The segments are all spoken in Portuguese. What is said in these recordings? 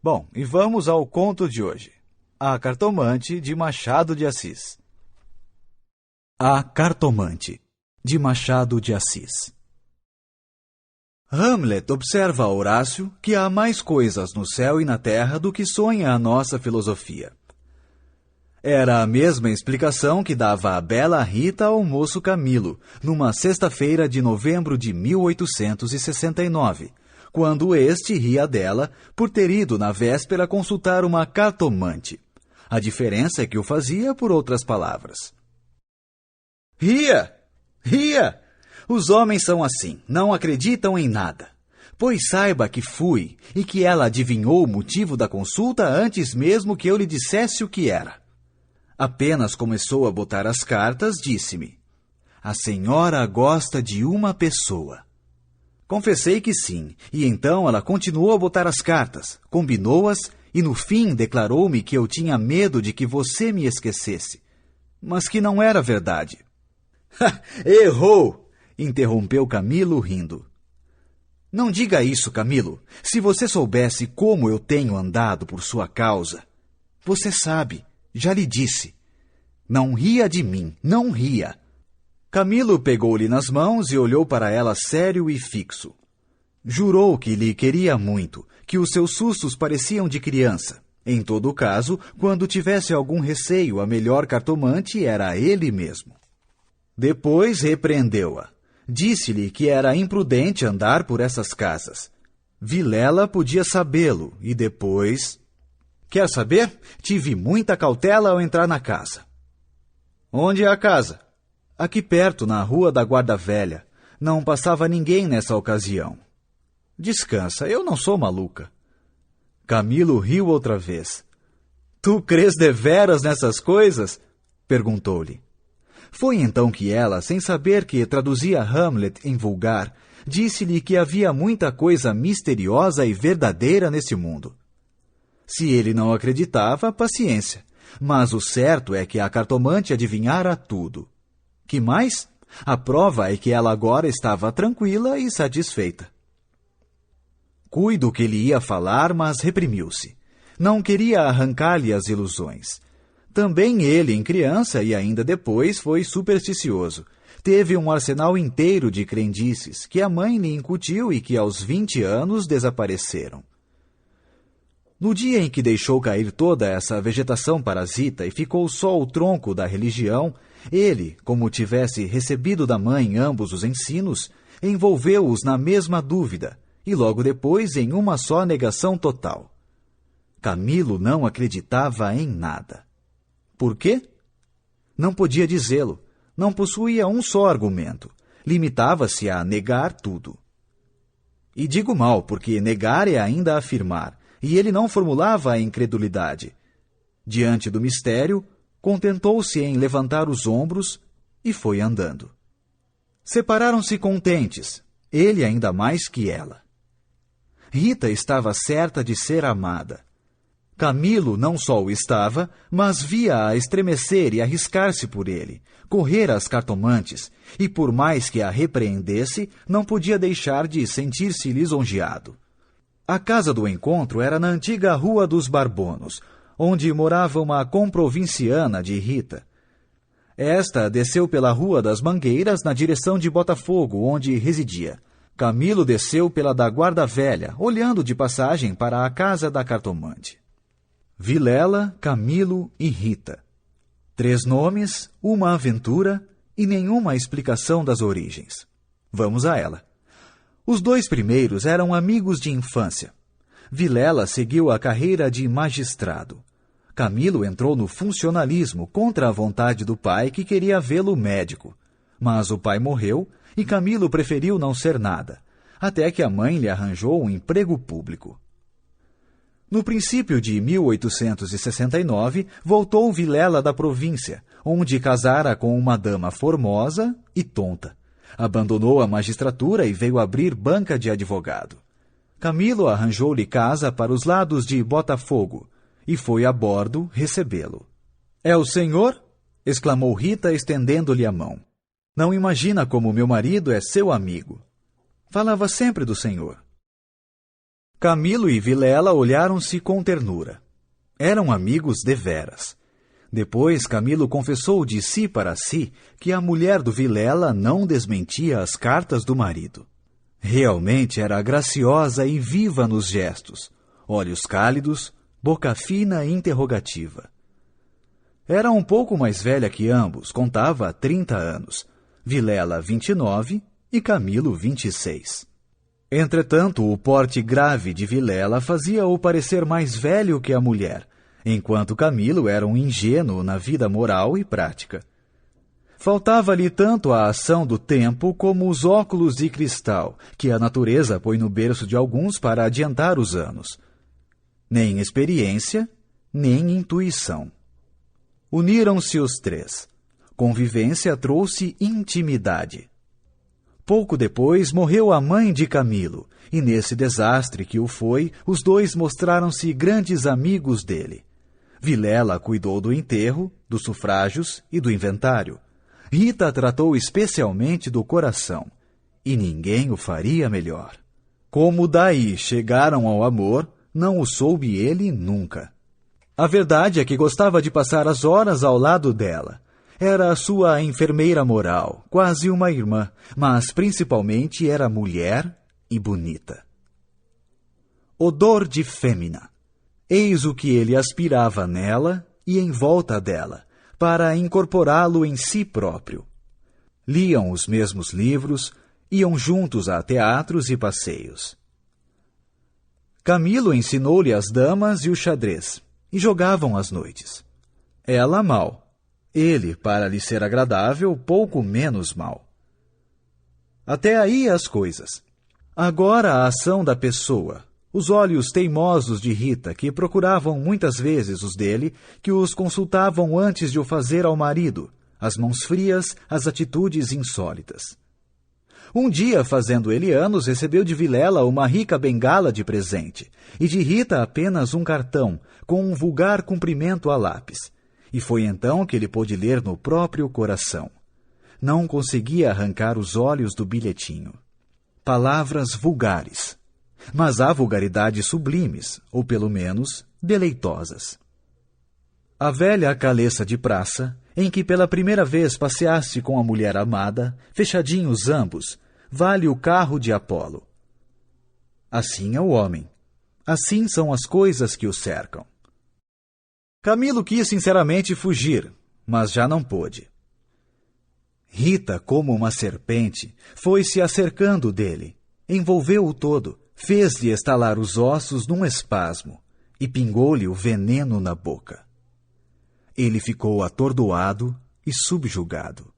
Bom, e vamos ao conto de hoje. A Cartomante, de Machado de Assis. A Cartomante, de Machado de Assis. Hamlet observa a Horácio que há mais coisas no céu e na terra do que sonha a nossa filosofia. Era a mesma explicação que dava a bela Rita ao moço Camilo, numa sexta-feira de novembro de 1869, quando este ria dela por ter ido na véspera consultar uma cartomante. A diferença é que o fazia por outras palavras. Ria! Ria! Os homens são assim, não acreditam em nada. Pois saiba que fui e que ela adivinhou o motivo da consulta antes mesmo que eu lhe dissesse o que era. Apenas começou a botar as cartas, disse-me: "A senhora gosta de uma pessoa." Confessei que sim, e então ela continuou a botar as cartas, combinou-as e no fim declarou-me que eu tinha medo de que você me esquecesse, mas que não era verdade. Errou! Interrompeu Camilo rindo. Não diga isso, Camilo. Se você soubesse como eu tenho andado por sua causa. Você sabe, já lhe disse. Não ria de mim, não ria. Camilo pegou-lhe nas mãos e olhou para ela sério e fixo. Jurou que lhe queria muito, que os seus sustos pareciam de criança. Em todo caso, quando tivesse algum receio, a melhor cartomante era ele mesmo. Depois repreendeu-a. Disse-lhe que era imprudente andar por essas casas. Vilela podia sabê-lo, e depois... Quer saber? Tive muita cautela ao entrar na casa. Onde é a casa? Aqui perto, na Rua da Guarda Velha. Não passava ninguém nessa ocasião. Descansa, eu não sou maluca. Camilo riu outra vez. Tu crês deveras nessas coisas? Perguntou-lhe. Foi então que ela, sem saber que traduzia Hamlet em vulgar, disse-lhe que havia muita coisa misteriosa e verdadeira nesse mundo. Se ele não acreditava, paciência. Mas o certo é que a cartomante adivinhara tudo. Que mais? A prova é que ela agora estava tranquila e satisfeita. Cuido que ele ia falar, mas reprimiu-se. Não queria arrancar-lhe as ilusões. Também ele, em criança e ainda depois, foi supersticioso. Teve um arsenal inteiro de crendices que a mãe lhe incutiu e que aos 20 anos desapareceram. No dia em que deixou cair toda essa vegetação parasita e ficou só o tronco da religião, ele, como tivesse recebido da mãe ambos os ensinos, envolveu-os na mesma dúvida e logo depois em uma só negação total. Camilo não acreditava em nada. Por quê? Não podia dizê-lo. Não possuía um só argumento. Limitava-se a negar tudo. E digo mal, porque negar é ainda afirmar, e ele não formulava a incredulidade. Diante do mistério, contentou-se em levantar os ombros e foi andando. Separaram-se contentes, ele ainda mais que ela. Rita estava certa de ser amada. Camilo não só o estava, mas via-a estremecer e arriscar-se por ele, correr às cartomantes, e por mais que a repreendesse, não podia deixar de sentir-se lisonjeado. A casa do encontro era na antiga Rua dos Barbonos, onde morava uma comprovinciana de Rita. Esta desceu pela Rua das Mangueiras na direção de Botafogo, onde residia. Camilo desceu pela da Guarda Velha, olhando de passagem para a casa da cartomante. Vilela, Camilo e Rita. 3 nomes, uma aventura e nenhuma explicação das origens. Vamos a ela. Os 2 primeiros eram amigos de infância. Vilela seguiu a carreira de magistrado. Camilo entrou no funcionalismo contra a vontade do pai, que queria vê-lo médico. Mas o pai morreu e Camilo preferiu não ser nada, até que a mãe lhe arranjou um emprego público. No princípio de 1869, voltou Vilela da província, onde casara com uma dama formosa e tonta. Abandonou a magistratura e veio abrir banca de advogado. Camilo arranjou-lhe casa para os lados de Botafogo e foi a bordo recebê-lo. "É o senhor?" exclamou Rita, estendendo-lhe a mão. "Não imagina como meu marido é seu amigo. Falava sempre do senhor." Camilo e Vilela olharam-se com ternura. Eram amigos deveras. Depois, Camilo confessou de si para si que a mulher do Vilela não desmentia as cartas do marido. Realmente era graciosa e viva nos gestos, olhos cálidos, boca fina e interrogativa. Era um pouco mais velha que ambos, contava 30 anos, Vilela 29 e Camilo 26. Entretanto, o porte grave de Vilela fazia-o parecer mais velho que a mulher, enquanto Camilo era um ingênuo na vida moral e prática. Faltava-lhe tanto a ação do tempo como os óculos de cristal que a natureza põe no berço de alguns para adiantar os anos. Nem experiência, nem intuição. Uniram-se os três. Convivência trouxe intimidade. Pouco depois morreu a mãe de Camilo, e nesse desastre que o foi, os dois mostraram-se grandes amigos dele. Vilela cuidou do enterro, dos sufrágios e do inventário. Rita tratou especialmente do coração, e ninguém o faria melhor. Como daí chegaram ao amor, não o soube ele nunca. A verdade é que gostava de passar as horas ao lado dela. Era a sua enfermeira moral, quase uma irmã, mas principalmente era mulher e bonita. Odor de fêmina. Eis o que ele aspirava nela e em volta dela, para incorporá-lo em si próprio. Liam os mesmos livros, iam juntos a teatros e passeios. Camilo ensinou-lhe as damas e o xadrez, e jogavam às noites. Ela mal. Ele, para lhe ser agradável, pouco menos mal. Até aí as coisas. Agora a ação da pessoa, os olhos teimosos de Rita, que procuravam muitas vezes os dele, que os consultavam antes de o fazer ao marido, as mãos frias, as atitudes insólitas. Um dia, fazendo ele anos, recebeu de Vilela uma rica bengala de presente, e de Rita apenas um cartão, com um vulgar cumprimento a lápis. E foi então que ele pôde ler no próprio coração. Não conseguia arrancar os olhos do bilhetinho. Palavras vulgares. Mas há vulgaridades sublimes, ou pelo menos deleitosas. A velha caleça de praça, em que pela primeira vez passeasse com a mulher amada, fechadinhos ambos, vale o carro de Apolo. Assim é o homem. Assim são as coisas que o cercam. Camilo quis sinceramente fugir, mas já não pôde. Rita, como uma serpente, foi-se acercando dele, envolveu-o todo, fez-lhe estalar os ossos num espasmo e pingou-lhe o veneno na boca. Ele ficou atordoado e subjugado.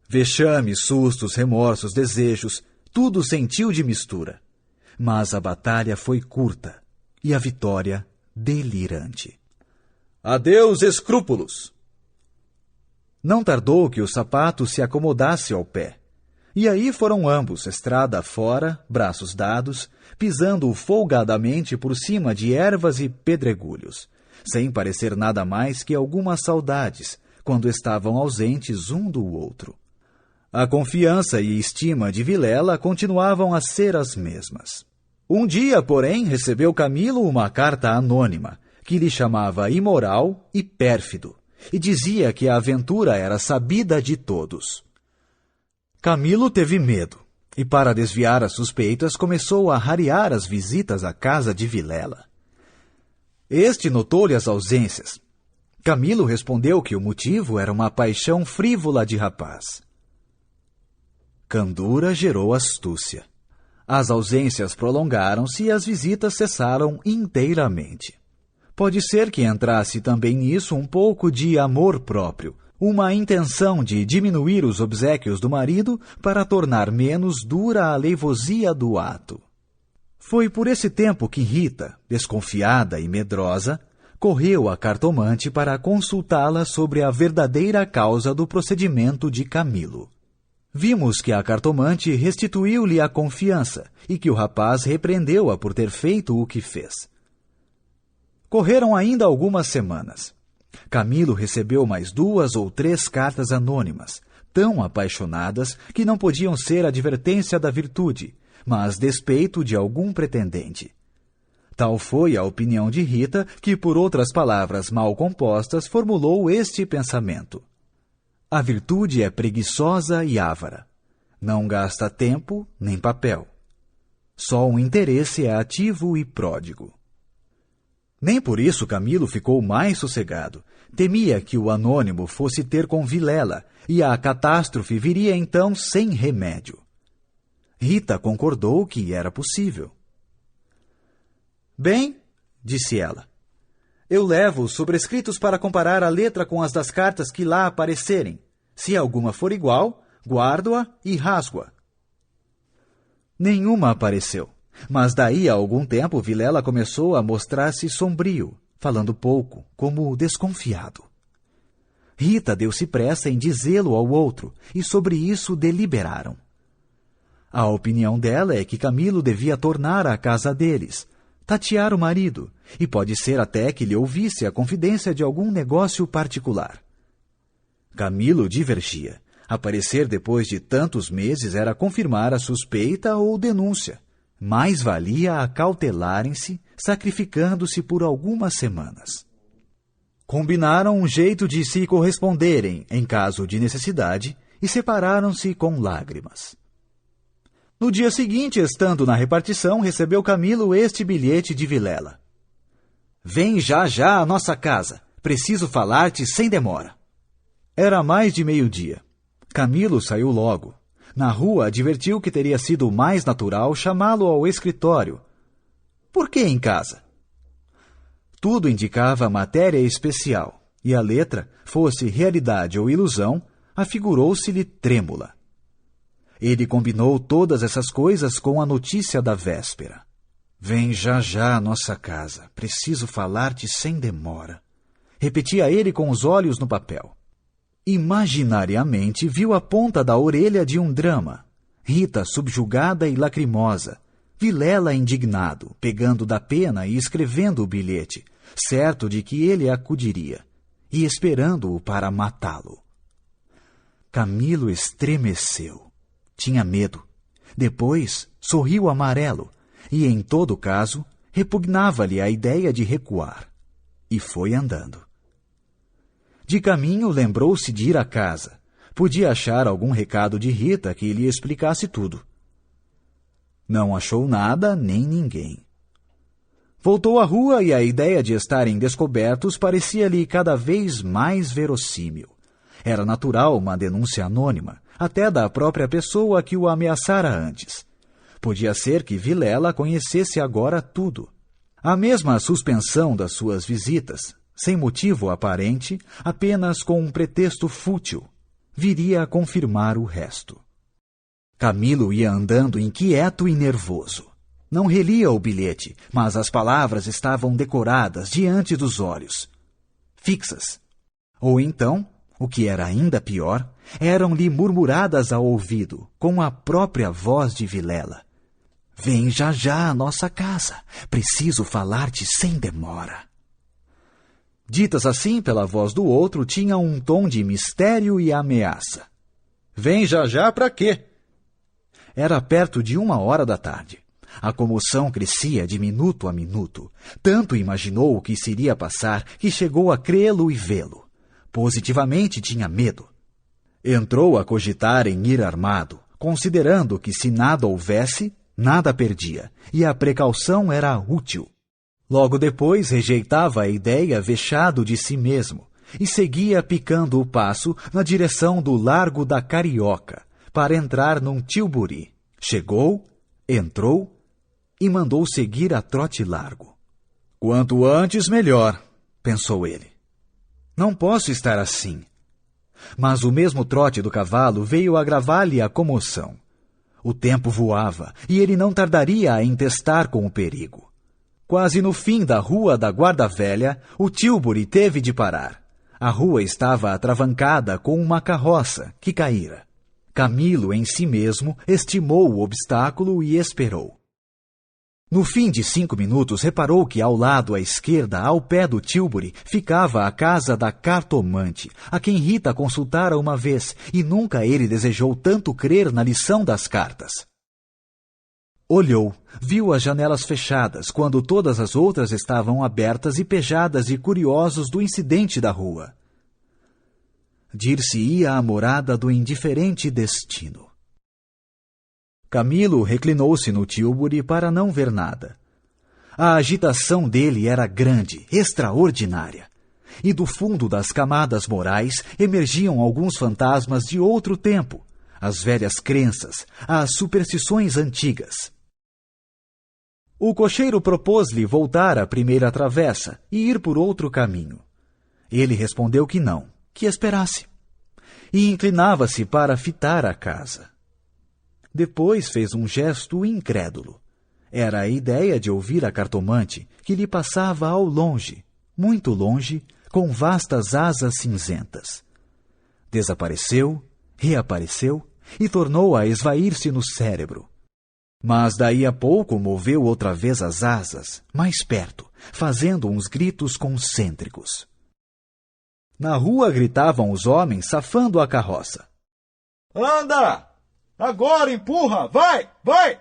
Vexames, sustos, remorsos, desejos, tudo sentiu de mistura. Mas a batalha foi curta e a vitória delirante. Adeus, escrúpulos! Não tardou que o sapato se acomodasse ao pé. E aí foram ambos, estrada fora, braços dados, pisando folgadamente por cima de ervas e pedregulhos, sem parecer nada mais que algumas saudades, quando estavam ausentes um do outro. A confiança e estima de Vilela continuavam a ser as mesmas. Um dia, porém, recebeu Camilo uma carta anônima, que lhe chamava imoral e pérfido, e dizia que a aventura era sabida de todos. Camilo teve medo, e para desviar as suspeitas começou a rarear as visitas à casa de Vilela. Este notou-lhe as ausências. Camilo respondeu que o motivo era uma paixão frívola de rapaz. Candura gerou astúcia. As ausências prolongaram-se e as visitas cessaram inteiramente. Pode ser que entrasse também nisso um pouco de amor próprio, uma intenção de diminuir os obséquios do marido para tornar menos dura a aleivosia do ato. Foi por esse tempo que Rita, desconfiada e medrosa, correu à cartomante para consultá-la sobre a verdadeira causa do procedimento de Camilo. Vimos que a cartomante restituiu-lhe a confiança e que o rapaz repreendeu-a por ter feito o que fez. Correram ainda algumas semanas. Camilo recebeu mais 2 ou 3 cartas anônimas, tão apaixonadas que não podiam ser advertência da virtude, mas despeito de algum pretendente. Tal foi a opinião de Rita que, por outras palavras mal compostas, formulou este pensamento: a virtude é preguiçosa e avara. Não gasta tempo nem papel. Só um interesse é ativo e pródigo. Nem por isso Camilo ficou mais sossegado. Temia que o anônimo fosse ter com Vilela, e a catástrofe viria então sem remédio. Rita concordou que era possível. Bem, disse ela, eu levo os sobrescritos para comparar a letra com as das cartas que lá aparecerem. Se alguma for igual, guardo-a e rasgo-a. Nenhuma apareceu, mas daí a algum tempo Vilela começou a mostrar-se sombrio, falando pouco, como desconfiado. Rita deu-se pressa em dizê-lo ao outro, e sobre isso deliberaram. A opinião dela é que Camilo devia tornar à casa deles, tatear o marido, e pode ser até que lhe ouvisse a confidência de algum negócio particular. Camilo divergia. Aparecer depois de tantos meses era confirmar a suspeita ou denúncia. Mais valia acautelarem-se, sacrificando-se por algumas semanas. Combinaram um jeito de se corresponderem, em caso de necessidade, e separaram-se com lágrimas. No dia seguinte, estando na repartição, recebeu Camilo este bilhete de Vilela. Vem já à nossa casa. Preciso falar-te sem demora. Era mais de meio-dia. Camilo saiu logo. Na rua, advertiu que teria sido mais natural chamá-lo ao escritório. Por que em casa? Tudo indicava matéria especial, e a letra, fosse realidade ou ilusão, afigurou-se-lhe trêmula. Ele combinou todas essas coisas com a notícia da véspera. Vem já à nossa casa. Preciso falar-te sem demora. Repetia ele com os olhos no papel. Imaginariamente viu a ponta da orelha de um drama. Rita subjugada e lacrimosa. Vilela indignado, pegando da pena e escrevendo o bilhete, certo de que ele acudiria, e esperando-o para matá-lo. Camilo estremeceu. Tinha medo. Depois, sorriu amarelo, e, em todo caso, repugnava-lhe a ideia de recuar. E foi andando. De caminho, lembrou-se de ir à casa. Podia achar algum recado de Rita que lhe explicasse tudo. Não achou nada nem ninguém. Voltou à rua e a ideia de estarem descobertos parecia-lhe cada vez mais verossímil. Era natural uma denúncia anônima, até da própria pessoa que o ameaçara antes. Podia ser que Vilela conhecesse agora tudo. A mesma suspensão das suas visitas, sem motivo aparente, apenas com um pretexto fútil, viria a confirmar o resto. Camilo ia andando inquieto e nervoso. Não relia o bilhete, mas as palavras estavam decoradas diante dos olhos, fixas. Ou então, o que era ainda pior, eram-lhe murmuradas ao ouvido, com a própria voz de Vilela. Vem já à nossa casa. Preciso falar-te sem demora. Ditas assim pela voz do outro, tinham um tom de mistério e ameaça. Vem já para quê? Era perto de 1h da tarde. A comoção crescia de minuto a minuto. Tanto imaginou o que se iria passar que chegou a crê-lo e vê-lo. Positivamente tinha medo. Entrou a cogitar em ir armado, considerando que se nada houvesse, nada perdia, e a precaução era útil. Logo depois rejeitava a ideia vexado de si mesmo e seguia picando o passo na direção do Largo da Carioca, para entrar num tilbury. Chegou, entrou e mandou seguir a trote largo. Quanto antes, melhor, pensou ele. Não posso estar assim. Mas o mesmo trote do cavalo veio agravar-lhe a comoção. O tempo voava e ele não tardaria a entestar com o perigo. Quase no fim da Rua da Guarda Velha, o tilbury teve de parar. A rua estava atravancada com uma carroça que caíra. Camilo, em si mesmo, estimou o obstáculo e esperou. No fim de 5 minutos, reparou que ao lado à esquerda, ao pé do tilbury, ficava a casa da cartomante, a quem Rita consultara uma vez, e nunca ele desejou tanto crer na lição das cartas. Olhou, viu as janelas fechadas, quando todas as outras estavam abertas e pejadas de curiosos do incidente da rua. Dir-se-ia a morada do indiferente destino. Camilo reclinou-se no tílburi para não ver nada. A agitação dele era grande, extraordinária, e do fundo das camadas morais emergiam alguns fantasmas de outro tempo, as velhas crenças, as superstições antigas. O cocheiro propôs-lhe voltar à primeira travessa e ir por outro caminho. Ele respondeu que não, que esperasse, e inclinava-se para fitar a casa. Depois fez um gesto incrédulo. Era a ideia de ouvir a cartomante, que lhe passava ao longe, muito longe, com vastas asas cinzentas. Desapareceu, reapareceu e tornou a esvair-se no cérebro. Mas daí a pouco moveu outra vez as asas, mais perto, fazendo uns gritos concêntricos. Na rua gritavam os homens, safando a carroça. Anda! Agora empurra! Vai! Vai!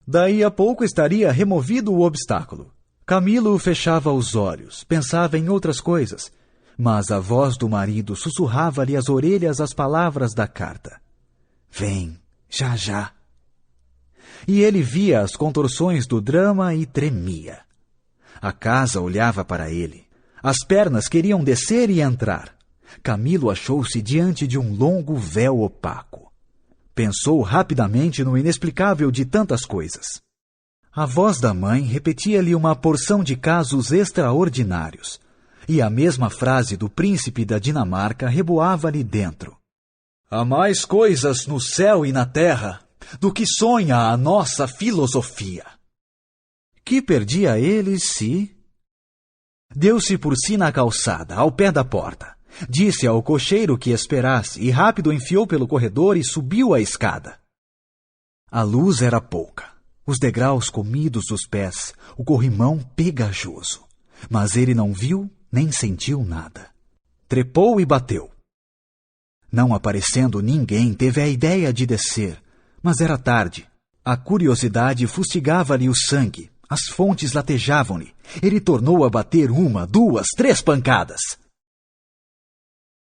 Daí a pouco estaria removido o obstáculo. Camilo fechava os olhos, pensava em outras coisas, mas a voz do marido sussurrava-lhe às orelhas as palavras da carta. Vem, já já. E ele via as contorções do drama e tremia. A casa olhava para ele. As pernas queriam descer e entrar. Camilo achou-se diante de um longo véu opaco. Pensou rapidamente no inexplicável de tantas coisas. A voz da mãe repetia-lhe uma porção de casos extraordinários, e a mesma frase do príncipe da Dinamarca reboava-lhe dentro. Há mais coisas no céu e na terra do que sonha a nossa filosofia. Que perdia ele se... Deu-se por si na calçada, ao pé da porta. Disse ao cocheiro que esperasse e rápido enfiou pelo corredor e subiu a escada. A luz era pouca, os degraus comidos dos pés, o corrimão pegajoso. Mas ele não viu nem sentiu nada. Trepou e bateu. Não aparecendo ninguém, teve a ideia de descer, mas era tarde. A curiosidade fustigava-lhe o sangue, as fontes latejavam-lhe. Ele tornou a bater 1, 2, 3 pancadas.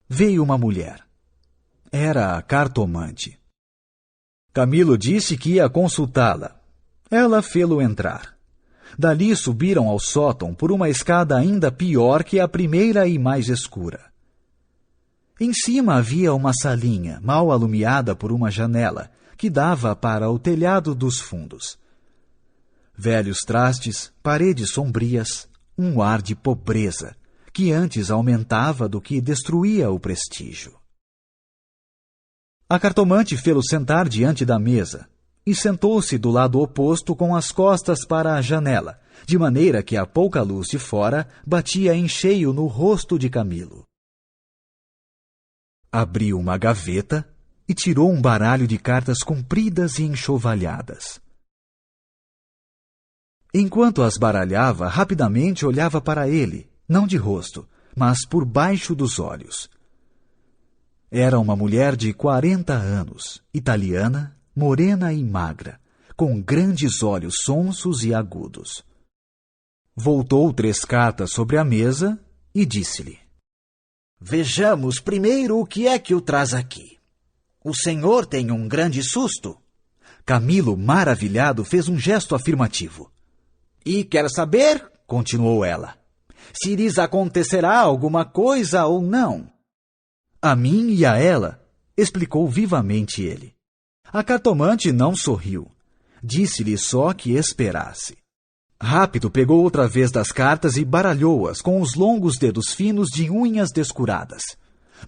Veio uma mulher. Era a cartomante. Camilo disse que ia consultá-la. Ela fê-lo entrar. Dali subiram ao sótão por uma escada ainda pior que a primeira e mais escura. Em cima havia uma salinha, mal alumiada por uma janela, que dava para o telhado dos fundos. Velhos trastes, paredes sombrias, um ar de pobreza, que antes aumentava do que destruía o prestígio. A cartomante fê-lo sentar diante da mesa e sentou-se do lado oposto com as costas para a janela, de maneira que a pouca luz de fora batia em cheio no rosto de Camilo. Abriu uma gaveta e tirou um baralho de cartas compridas e enxovalhadas. Enquanto as baralhava, rapidamente olhava para ele, não de rosto, mas por baixo dos olhos. Era uma mulher de 40 anos, italiana, morena e magra, com grandes olhos sonsos e agudos. Voltou 3 cartas sobre a mesa e disse-lhe: Vejamos primeiro o que é que o traz aqui. O senhor tem um grande susto? Camilo, maravilhado, fez um gesto afirmativo. E quer saber, continuou ela, se lhes acontecerá alguma coisa ou não. A mim e a ela, explicou vivamente ele. A cartomante não sorriu. Disse-lhe só que esperasse. Rápido pegou outra vez das cartas e baralhou-as com os longos dedos finos de unhas descuradas.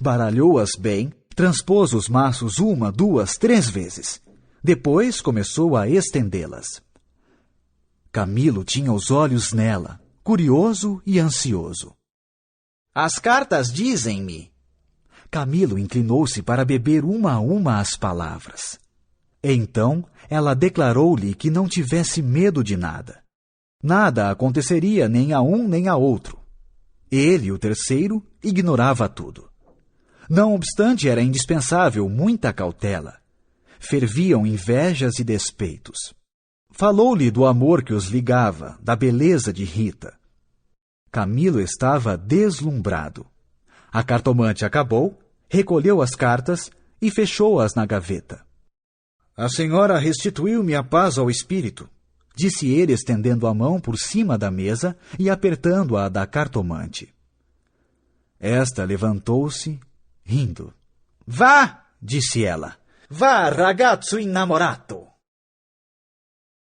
Baralhou-as bem, transpôs os maços 1, 2, 3 vezes. Depois começou a estendê-las. Camilo tinha os olhos nela, curioso e ansioso. As cartas dizem-me. Camilo inclinou-se para beber uma a uma as palavras. Então ela declarou-lhe que não tivesse medo de nada. Nada aconteceria nem a um nem a outro. Ele, o terceiro, ignorava tudo. Não obstante, era indispensável muita cautela. Ferviam invejas e despeitos. Falou-lhe do amor que os ligava, da beleza de Rita. Camilo estava deslumbrado. A cartomante acabou, recolheu as cartas e fechou-as na gaveta. A senhora restituiu-me a paz ao espírito, disse ele estendendo a mão por cima da mesa e apertando-a da cartomante. Esta levantou-se, rindo. Vá, disse ela. Vá, ragazzo innamorato.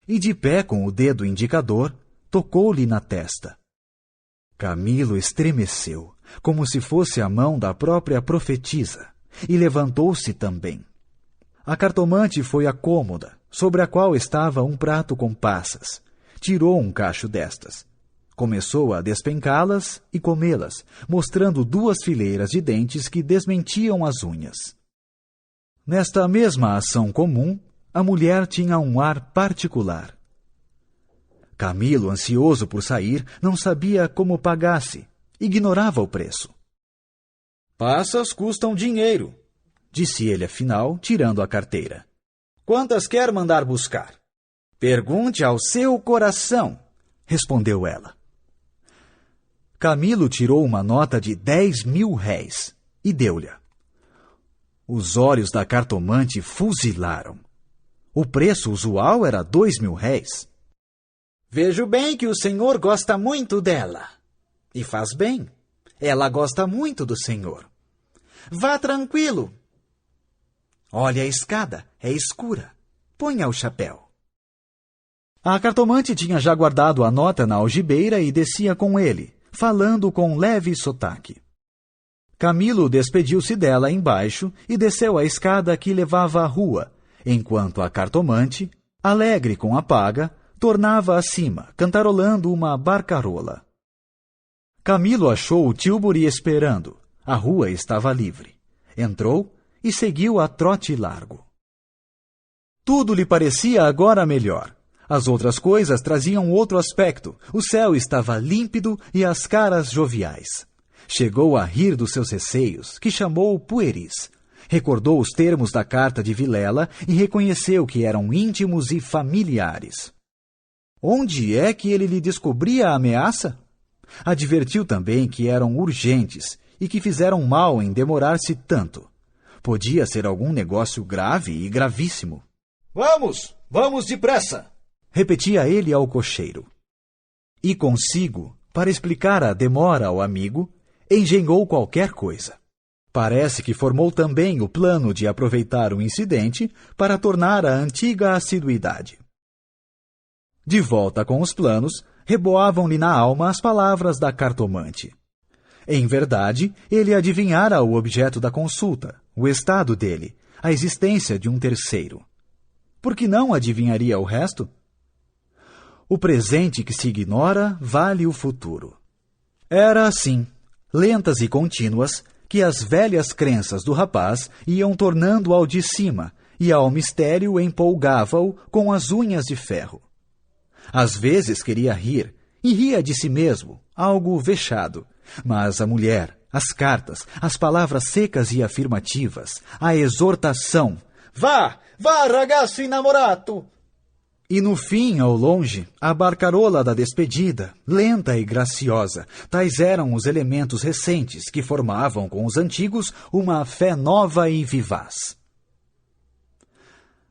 E de pé com o dedo indicador, tocou-lhe na testa. Camilo estremeceu, como se fosse a mão da própria profetisa, e levantou-se também. A cartomante foi à cômoda, sobre a qual estava um prato com passas. Tirou um cacho destas. Começou a despencá-las e comê-las, mostrando 2 fileiras de dentes que desmentiam as unhas. Nesta mesma ação comum, a mulher tinha um ar particular. Camilo, ansioso por sair, não sabia como pagasse. Ignorava o preço. Passas custam dinheiro, disse ele afinal, tirando a carteira. Quantas quer mandar buscar? Pergunte ao seu coração, respondeu ela. Camilo tirou uma nota de 10.000 réis e deu-lhe. Os olhos da cartomante fuzilaram. O preço usual era 2.000 réis. Vejo bem que o senhor gosta muito dela. E faz bem. Ela gosta muito do senhor. Vá tranquilo. Olhe a escada, é escura. Ponha o chapéu. A cartomante tinha já guardado a nota na algibeira e descia com ele, falando com leve sotaque. Camilo despediu-se dela embaixo e desceu a escada que levava à rua, enquanto a cartomante, alegre com a paga, tornava acima, cantarolando uma barcarola. Camilo achou o tílburi esperando. A rua estava livre. Entrou e seguiu a trote largo. Tudo lhe parecia agora melhor. As outras coisas traziam outro aspecto. O céu estava límpido e as caras joviais. Chegou a rir dos seus receios, que chamou pueris. Recordou os termos da carta de Vilela e reconheceu que eram íntimos e familiares. Onde é que ele lhe descobria a ameaça? Advertiu também que eram urgentes e que fizeram mal em demorar-se tanto. Podia ser algum negócio grave e gravíssimo. Vamos depressa! Repetia ele ao cocheiro. E consigo, para explicar a demora ao amigo, engenhou qualquer coisa. Parece que formou também o plano de aproveitar o incidente para tornar a antiga assiduidade. De volta com os planos, reboavam-lhe na alma as palavras da cartomante. Em verdade, ele adivinhara o objeto da consulta, o estado dele, a existência de um terceiro. Por que não adivinharia o resto? O presente que se ignora vale o futuro. Era assim, lentas e contínuas, que as velhas crenças do rapaz iam tornando ao de cima, e ao mistério empolgava-o com as unhas de ferro. Às vezes queria rir, e ria de si mesmo, algo vexado. Mas a mulher, as cartas, as palavras secas e afirmativas, a exortação, Vá, ragazzo innamorato! E no fim, ao longe, a barcarola da despedida, lenta e graciosa, tais eram os elementos recentes que formavam com os antigos uma fé nova e vivaz.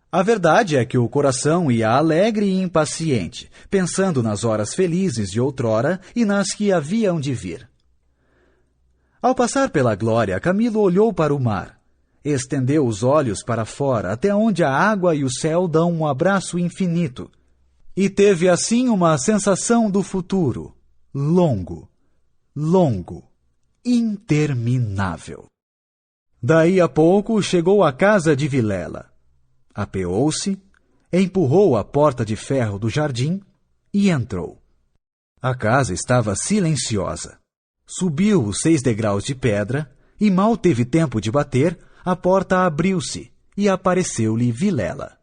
A verdade é que o coração ia alegre e impaciente, pensando nas horas felizes de outrora e nas que haviam de vir. Ao passar pela glória, Camilo olhou para o mar. Estendeu os olhos para fora, até onde a água e o céu dão um abraço infinito. E teve assim uma sensação do futuro, longo, interminável. Daí a pouco chegou à casa de Vilela. Apeou-se, empurrou a porta de ferro do jardim e entrou. A casa estava silenciosa. Subiu os 6 degraus de pedra e mal teve tempo de bater, a porta abriu-se e apareceu-lhe Vilela.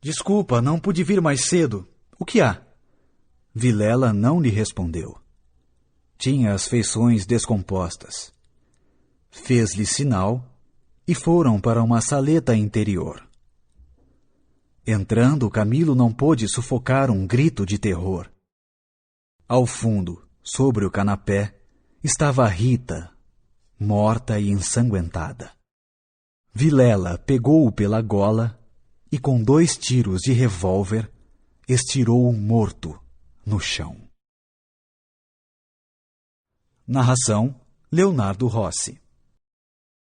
Desculpa, não pude vir mais cedo. O que há? Vilela não lhe respondeu. Tinha as feições descompostas. Fez-lhe sinal e foram para uma saleta interior. Entrando, Camilo não pôde sufocar um grito de terror. Ao fundo, sobre o canapé, estava Rita, morta e ensanguentada. Vilela pegou-o pela gola e, com 2 tiros de revólver, estirou-o morto no chão. Narração: Leonardo Rossi.